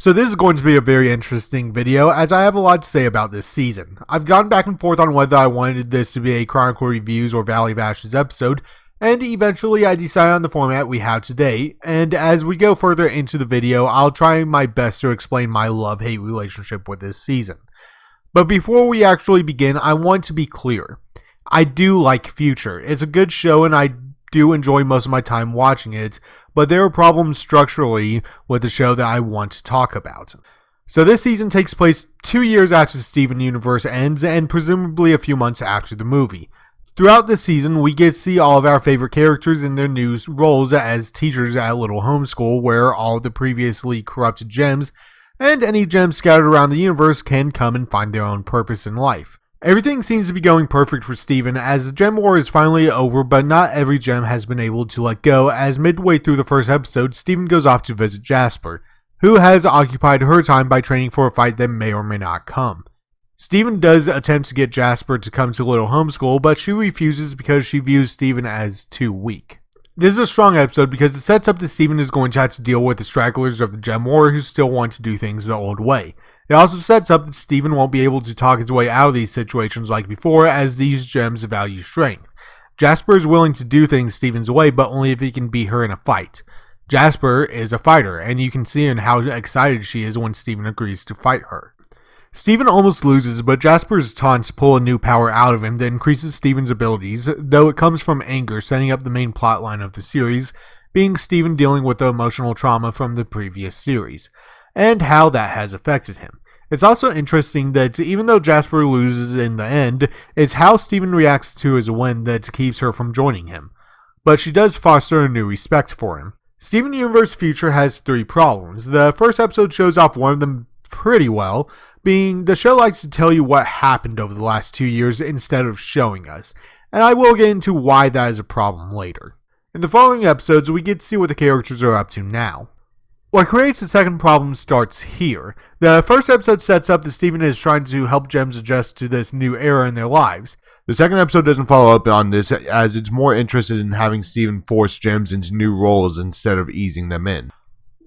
So this is going to be a very interesting video as I have a lot to say about this season. I've gone back and forth on whether I wanted this to be a Chronicle Reviews or Valley of Ashes episode, and eventually I decided on the format we have today, and as we go further into the video, I'll try my best to explain my love-hate relationship with this season. But before we actually begin, I want to be clear. I do like Future. It's a good show and I do enjoy most of my time watching it, but there are problems structurally with the show that I want to talk about. So this season takes place 2 years after the Steven universe ends and presumably a few months after the movie. Throughout this season, we get to see all of our favorite characters in their new roles as teachers at a little homeschool where all the previously corrupted gems and any gems scattered around the universe can come and find their own purpose in life. Everything seems to be going perfect for Steven as the gem war is finally over, but not every gem has been able to let go as midway through the first episode, Steven goes off to visit Jasper, who has occupied her time by training for a fight that may or may not come. Steven does attempt to get Jasper to come to Little Homeschool, but she refuses because she views Steven as too weak. This is a strong episode because it sets up that Steven is going to have to deal with the stragglers of the Gem War who still want to do things the old way. It also sets up that Steven won't be able to talk his way out of these situations like before as these gems value strength. Jasper is willing to do things Steven's way but only if he can beat her in a fight. Jasper is a fighter and you can see in how excited she is when Steven agrees to fight her. Steven almost loses, but Jasper's taunts pull a new power out of him that increases Steven's abilities, though it comes from anger, setting up the main plotline of the series, being Steven dealing with the emotional trauma from the previous series, and how that has affected him. It's also interesting that even though Jasper loses in the end, it's how Steven reacts to his win that keeps her from joining him, but she does foster a new respect for him. Steven Universe Future has 3 problems. The first episode shows off one of them pretty well, being the show likes to tell you what happened over the last 2 years instead of showing us, and I will get into why that is a problem later. In the following episodes, we get to see what the characters are up to now. What creates the second problem starts here. The first episode sets up that Steven is trying to help gems adjust to this new era in their lives. The second episode doesn't follow up on this as it's more interested in having Steven force gems into new roles instead of easing them in.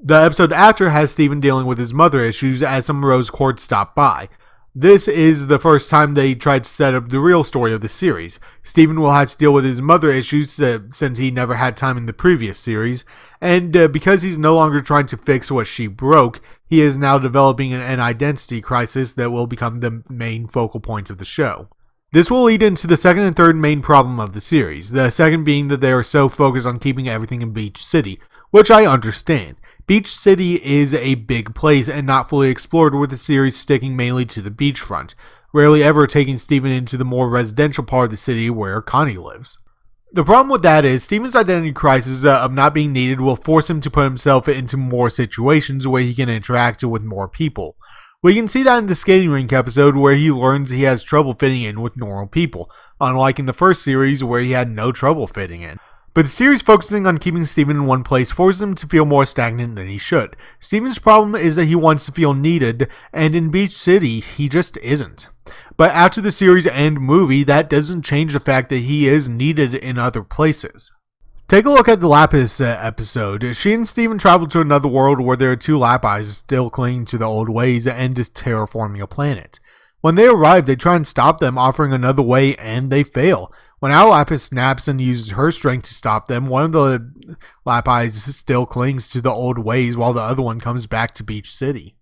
The episode after has Steven dealing with his mother issues as some rose quartz stop by. This is the first time they tried to set up the real story of the series. Steven will have to deal with his mother issues since he never had time in the previous series, and because he's no longer trying to fix what she broke, he is now developing an identity crisis that will become the main focal point of the show. This will lead into the second and third main problem of the series, the second being that they are so focused on keeping everything in Beach City, which I understand. Beach City is a big place and not fully explored, with the series sticking mainly to the beachfront, rarely ever taking Steven into the more residential part of the city where Connie lives. The problem with that is Steven's identity crisis of not being needed will force him to put himself into more situations where he can interact with more people. We can see that in the skating rink episode where he learns he has trouble fitting in with normal people, unlike in the first series where he had no trouble fitting in. But the series focusing on keeping Steven in one place forces him to feel more stagnant than he should. Steven's problem is that he wants to feel needed, and in Beach City, he just isn't. But after the series and movie, that doesn't change the fact that he is needed in other places. Take a look at the Lapis episode. She and Steven travel to another world where there are 2 Lapis still clinging to the old ways and terraforming a planet. When they arrive, they try and stop them, offering another way, and they fail. When our Lapis snaps and uses her strength to stop them, one of the Lapis still clings to the old ways while the other one comes back to Beach City.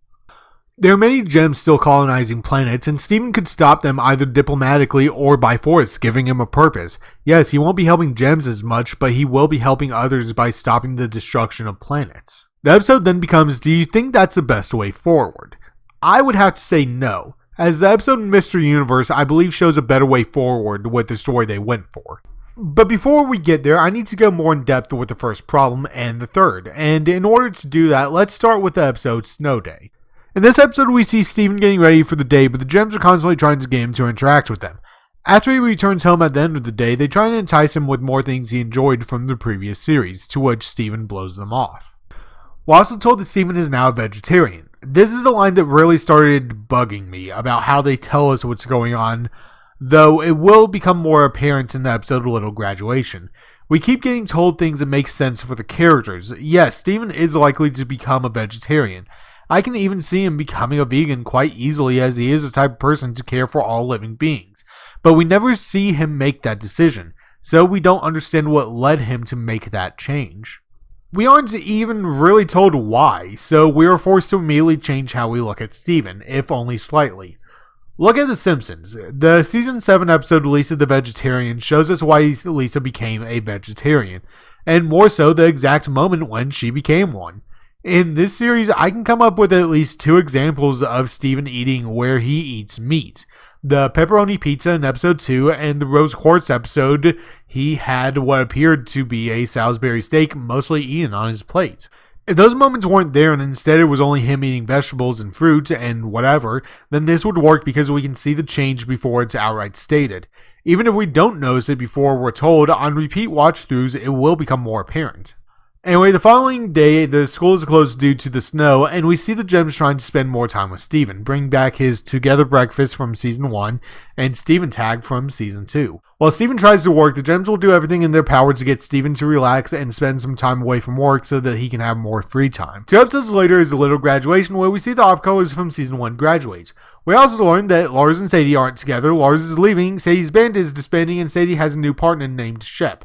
There are many gems still colonizing planets, and Steven could stop them either diplomatically or by force, giving him a purpose. Yes, he won't be helping gems as much, but he will be helping others by stopping the destruction of planets. The episode then becomes, do you think that's the best way forward? I would have to say no, as the episode in Mystery Universe I believe shows a better way forward with the story they went for. But before we get there, I need to go more in depth with the first problem and the third, and in order to do that, let's start with the episode Snow Day. In this episode, we see Steven getting ready for the day, but the gems are constantly trying to get him to interact with them. After he returns home at the end of the day, they try and entice him with more things he enjoyed from the previous series, to which Steven blows them off. We're also told that Steven is now a vegetarian. This is the line that really started bugging me about how they tell us what's going on, though it will become more apparent in the episode Little Graduation. We keep getting told things that make sense for the characters. Yes, Steven is likely to become a vegetarian. I can even see him becoming a vegan quite easily, as he is the type of person to care for all living beings. But we never see him make that decision, so we don't understand what led him to make that change. We aren't even really told why, so we are forced to immediately change how we look at Steven, if only slightly. Look at The Simpsons. The season 7 episode Lisa the Vegetarian shows us why Lisa became a vegetarian, and more so the exact moment when she became one. In this series, I can come up with at least 2 examples of Steven eating where he eats meat. The pepperoni pizza in episode 2 and the rose quartz episode, he had what appeared to be a Salisbury steak mostly eaten on his plate. If those moments weren't there and instead it was only him eating vegetables and fruit and whatever, then this would work because we can see the change before it's outright stated. Even if we don't notice it before we're told, on repeat watch-throughs it will become more apparent. Anyway, the following day, the school is closed due to the snow, and we see the Gems trying to spend more time with Steven, bring back his Together breakfast from Season 1, and Steven tag from Season 2. While Steven tries to work, the Gems will do everything in their power to get Steven to relax and spend some time away from work so that he can have more free time. 2 episodes later is a little graduation where we see the off-colors from Season 1 graduate. We also learn that Lars and Sadie aren't together, Lars is leaving, Sadie's band is disbanding, and Sadie has a new partner named Shep.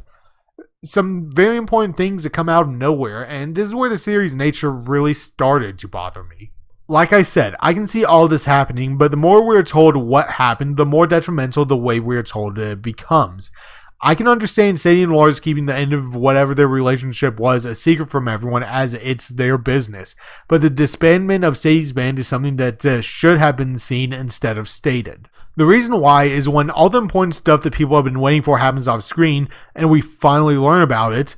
Some very important things that come out of nowhere, and this is where the series' nature really started to bother me. Like I said, I can see all this happening, but the more we're told what happened, the more detrimental the way we're told it becomes. I can understand Sadie and Lars keeping the end of whatever their relationship was a secret from everyone, as it's their business, but the disbandment of Sadie's band is something that should have been seen instead of stated. The reason why is when all the important stuff that people have been waiting for happens off screen and we finally learn about it,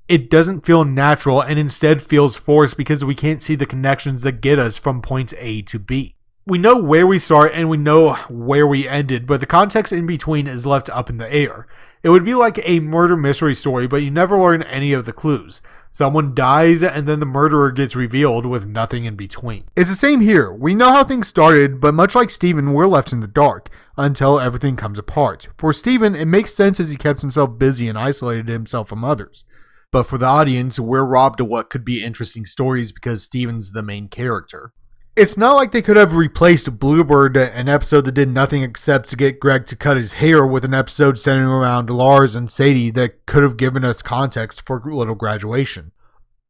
it doesn't feel natural and instead feels forced because we can't see the connections that get us from point A to B. We know where we start and we know where we ended, but the context in between is left up in the air. It would be like a murder mystery story, but you never learn any of the clues. Someone dies and then the murderer gets revealed with nothing in between. It's the same here. We know how things started, but much like Steven, we're left in the dark until everything comes apart. For Steven, it makes sense as he kept himself busy and isolated himself from others. But for the audience, we're robbed of what could be interesting stories because Steven's the main character. It's not like they could have replaced Bluebird, an episode that did nothing except to get Greg to cut his hair, with an episode centering around Lars and Sadie that could have given us context for Little Graduation.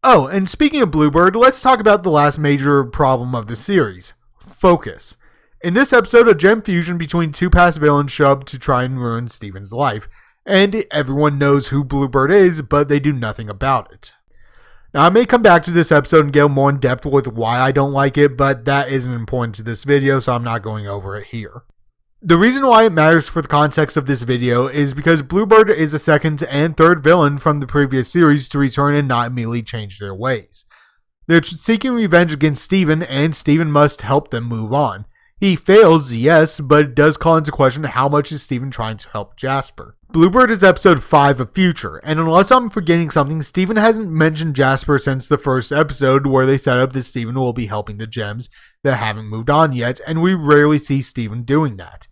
Oh, and speaking of Bluebird, let's talk about the last major problem of the series: focus. In this episode, a gem fusion between 2 past villains show up to try and ruin Steven's life, and everyone knows who Bluebird is, but they do nothing about it. Now, I may come back to this episode and go more in depth with why I don't like it, but that isn't important to this video, so I'm not going over it here. The reason why it matters for the context of this video is because Bluebird is the second and third villain from the previous series to return and not immediately change their ways. They're seeking revenge against Steven, and Steven must help them move on. He fails, yes, but it does call into question how much is Steven trying to help Jasper. Bluebird is episode 5 of Future, and unless I'm forgetting something, Steven hasn't mentioned Jasper since the first episode where they set up that Steven will be helping the gems that haven't moved on yet, and we rarely see Steven doing that.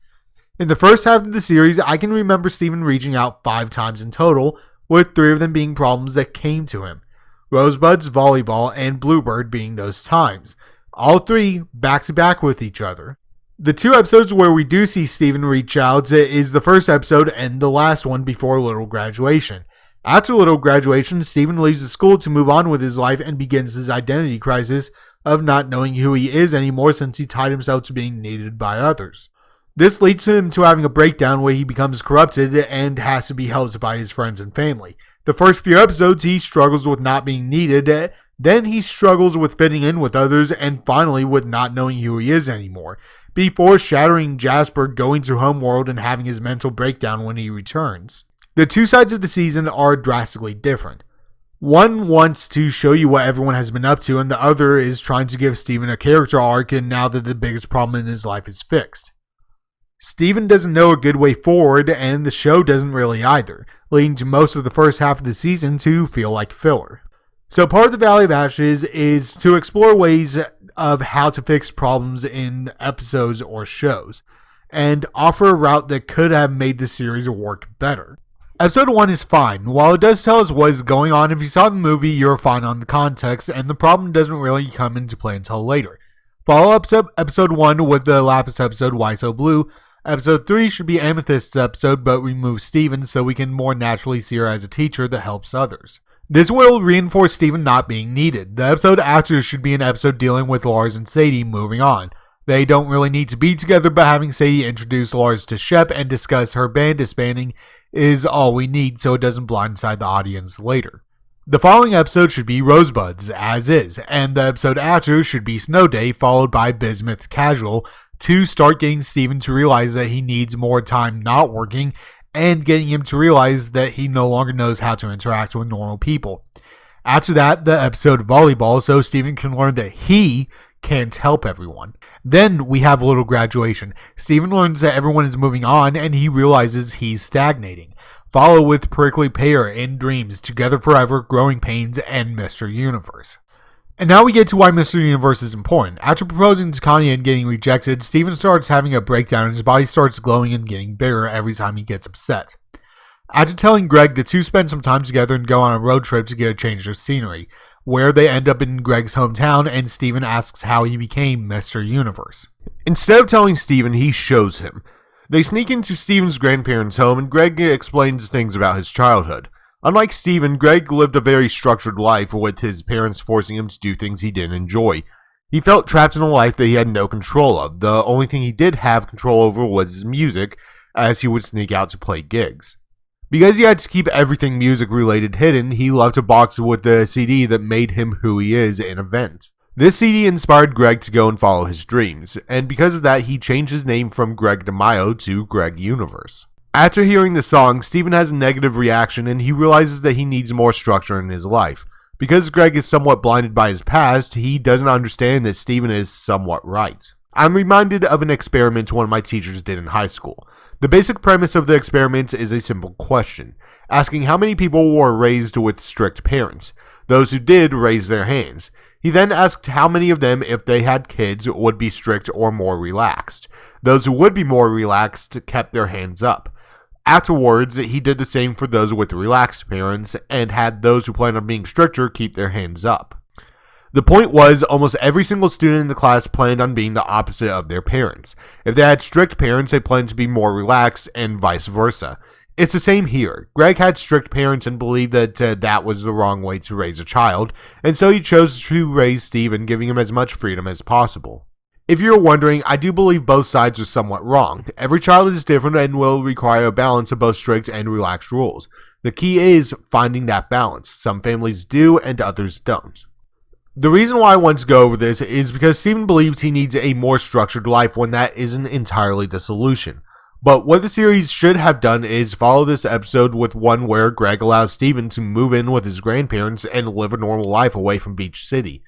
In the first half of the series, I can remember Steven reaching out 5 times in total, with 3 of them being problems that came to him. Rosebud's volleyball and Bluebird being those times. All 3 back-to-back with each other. The 2 episodes where we do see Steven reach out is the first episode and the last one before Little Graduation. After Little Graduation, Steven leaves the school to move on with his life and begins his identity crisis of not knowing who he is anymore since he tied himself to being needed by others. This leads him to having a breakdown where he becomes corrupted and has to be helped by his friends and family. The first few episodes, he struggles with not being needed, then he struggles with fitting in with others, and finally with not knowing who he is anymore, before shattering Jasper, going to Homeworld, and having his mental breakdown when he returns. The 2 sides of the season are drastically different. One wants to show you what everyone has been up to, and the other is trying to give Steven a character arc, and now that the biggest problem in his life is fixed. Steven doesn't know a good way forward, and the show doesn't really either, leading to most of the first half of the season to feel like filler. So part of the Valley of Ashes is to explore ways of how to fix problems in episodes or shows, and offer a route that could have made the series work better. Episode 1 is fine. While it does tell us what is going on, if you saw the movie, you're fine on the context, and the problem doesn't really come into play until later. Follow up episode 1 with the Lapis episode, Why So Blue. Episode 3 should be Amethyst's episode, but remove Steven so we can more naturally see her as a teacher that helps others. This will reinforce Steven not being needed. The episode after should be an episode dealing with Lars and Sadie moving on. They don't really need to be together, but having Sadie introduce Lars to Shep and discuss her band disbanding is all we need so it doesn't blindside the audience later. The following episode should be Rosebuds, as is, and the episode after should be Snow Day, followed by Bismuth Casual, to start getting Steven to realize that he needs more time not working, and getting him to realize that he no longer knows how to interact with normal people. After that, the episode Volleyball, so Steven can learn that he can't help everyone. Then we have a little graduation. Steven learns that everyone is moving on and he realizes he's stagnating. Follow with Prickly Pear, In Dreams, Together Forever, Growing Pains, and Mr. Universe. And now we get to why Mr. Universe is important. After proposing to Kanye and getting rejected, Steven starts having a breakdown and his body starts glowing and getting bigger every time he gets upset. After telling Greg, the two spend some time together and go on a road trip to get a change of scenery, where they end up in Greg's hometown and Steven asks how he became Mr. Universe. Instead of telling Steven, he shows him. They sneak into Steven's grandparents' home and Greg explains things about his childhood. Unlike Steven, Greg lived a very structured life with his parents forcing him to do things he didn't enjoy. He felt trapped in a life that he had no control of. The only thing he did have control over was his music, as he would sneak out to play gigs. Because he had to keep everything music-related hidden, he loved to box with the CD that made him who he is in event. This CD inspired Greg to go and follow his dreams, and because of that, he changed his name from Greg DeMaio to Greg Universe. After hearing the song, Steven has a negative reaction and he realizes that he needs more structure in his life. Because Greg is somewhat blinded by his past, he doesn't understand that Steven is somewhat right. I'm reminded of an experiment one of my teachers did in high school. The basic premise of the experiment is a simple question, asking how many people were raised with strict parents. Those who did raised their hands. He then asked how many of them, if they had kids, would be strict or more relaxed. Those who would be more relaxed kept their hands up. Afterwards, he did the same for those with relaxed parents and had those who planned on being stricter keep their hands up. The point was, almost every single student in the class planned on being the opposite of their parents. If they had strict parents, they planned to be more relaxed, and vice versa. It's the same here. Greg had strict parents and believed that that was the wrong way to raise a child, and so he chose to raise Steven, giving him as much freedom as possible. If you're wondering, I do believe both sides are somewhat wrong. Every child is different and will require a balance of both strict and relaxed rules. The key is finding that balance. Some families do and others don't. The reason why I want to go over this is because Steven believes he needs a more structured life when that isn't entirely the solution. But what the series should have done is follow this episode with one where Greg allows Steven to move in with his grandparents and live a normal life away from Beach City.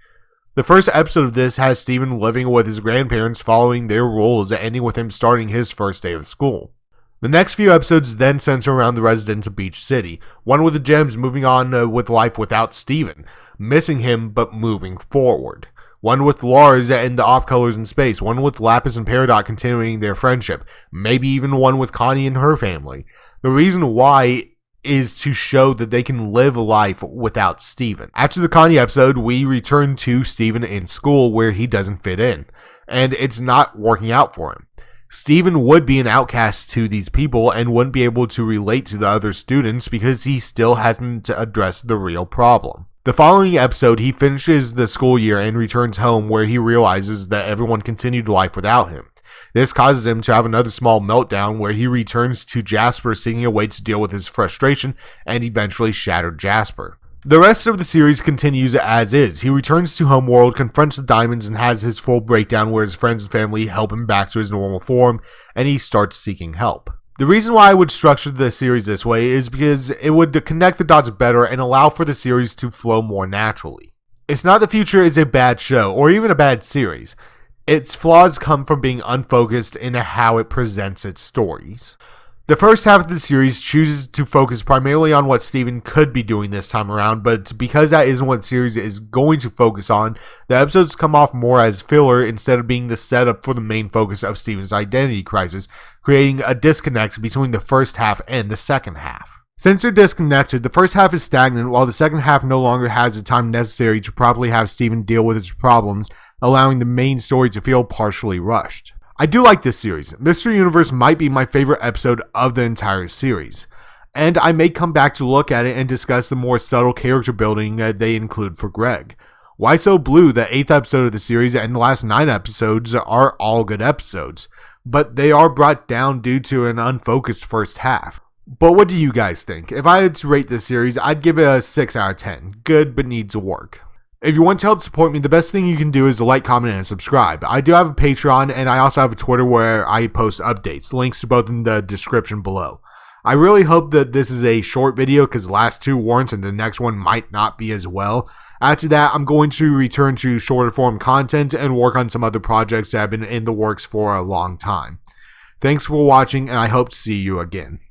The first episode of this has Steven living with his grandparents following their rules, ending with him starting his first day of school. The next few episodes then center around the residents of Beach City, one with the Gems moving on with life without Steven, missing him but moving forward. One with Lars and the Off-Colors in space, one with Lapis and Peridot continuing their friendship, maybe even one with Connie and her family. The reason why is to show that they can live a life without Steven. After the Connie episode, we return to Steven in school where he doesn't fit in, and it's not working out for him. Steven would be an outcast to these people and wouldn't be able to relate to the other students because he still hasn't addressed the real problem. The following episode, he finishes the school year and returns home where he realizes that everyone continued life without him. This causes him to have another small meltdown where he returns to Jasper seeking a way to deal with his frustration and eventually shattered Jasper. The rest of the series continues as is. He returns to Homeworld, confronts the Diamonds, and has his full breakdown where his friends and family help him back to his normal form, and he starts seeking help. The reason why I would structure the series this way is because it would connect the dots better and allow for the series to flow more naturally. It's not The Future is a bad show, or even a bad series. Its flaws come from being unfocused in how it presents its stories. The first half of the series chooses to focus primarily on what Steven could be doing this time around, but because that isn't what the series is going to focus on, the episodes come off more as filler instead of being the setup for the main focus of Steven's identity crisis, creating a disconnect between the first half and the second half. Since they're disconnected, the first half is stagnant while the second half no longer has the time necessary to properly have Steven deal with his problems, allowing the main story to feel partially rushed. I do like this series. Mystery Universe might be my favorite episode of the entire series, and I may come back to look at it and discuss the more subtle character building that they include for Greg. Why So Blue, the 8th episode of the series, and the last 9 episodes are all good episodes, but they are brought down due to an unfocused first half. But what do you guys think? If I had to rate this series, I'd give it a 6 out of 10. Good, but needs work. If you want to help support me, the best thing you can do is to like, comment, and subscribe. I do have a Patreon, and I also have a Twitter where I post updates. Links to both in the description below. I really hope that this is a short video because the last 2 weren't and the next one might not be as well. After that, I'm going to return to shorter form content and work on some other projects that have been in the works for a long time. Thanks for watching, and I hope to see you again.